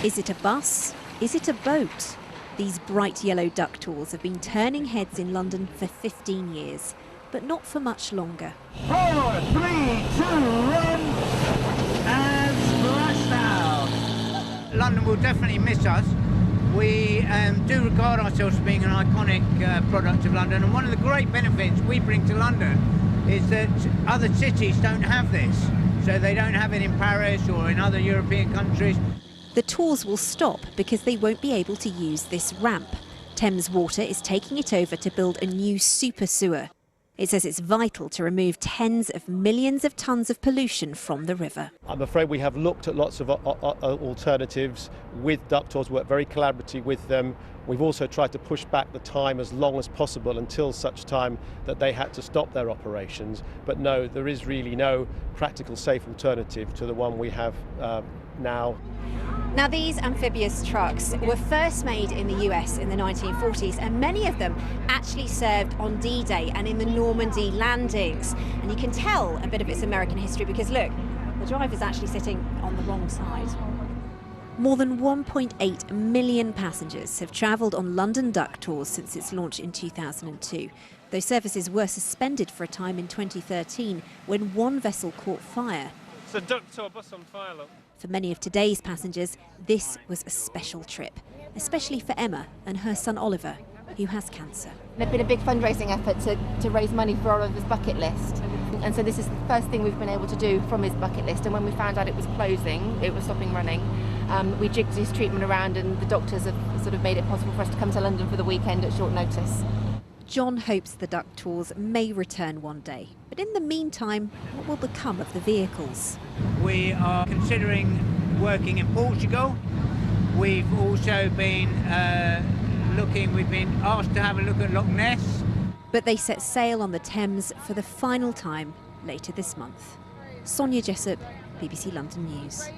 Is it a bus? Is it a boat? These bright yellow duck tours have been turning heads in London for 15 years, but not for much longer. 4, 3, 2, 1, and splashdown! London will definitely miss us. We do regard ourselves as being an iconic product of London, and one of the great benefits we bring to London is that other cities don't have this. So they don't have it in Paris or in other European countries. The tours will stop because they won't be able to use this ramp. Thames Water is taking it over to build a new super sewer. It says it's vital to remove tens of millions of tonnes of pollution from the river. I'm afraid we have looked at lots of alternatives with duck tours, worked very collaboratively with them. We've also tried to push back the time as long as possible until such time that they had to stop their operations. But no, there is really no practical, safe alternative to the one we have now. Now, these amphibious trucks were first made in the US in the 1940s, and many of them actually served on D-Day and in the Normandy landings. And you can tell a bit of its American history because, look, the driver's actually sitting on the wrong side. More than 1.8 million passengers have travelled on London Duck Tours since its launch in 2002. Those services were suspended for a time in 2013 when one vessel caught fire. It's a duck tour bus on fire, look. For many of today's passengers, this was a special trip, especially for Emma and her son Oliver, who has cancer. There's been a big fundraising effort to raise money for Oliver's bucket list. And so this is the first thing we've been able to do from his bucket list. And when we found out it was closing, it was stopping running, we jigged his treatment around, and the doctors have sort of made it possible for us to come to London for the weekend at short notice. John hopes the duck tours may return one day. But in the meantime, what will become of the vehicles? We are considering working in Portugal. We've also been we've been asked to have a look at Loch Ness. But they set sail on the Thames for the final time later this month. Sonja Jessup, BBC London News.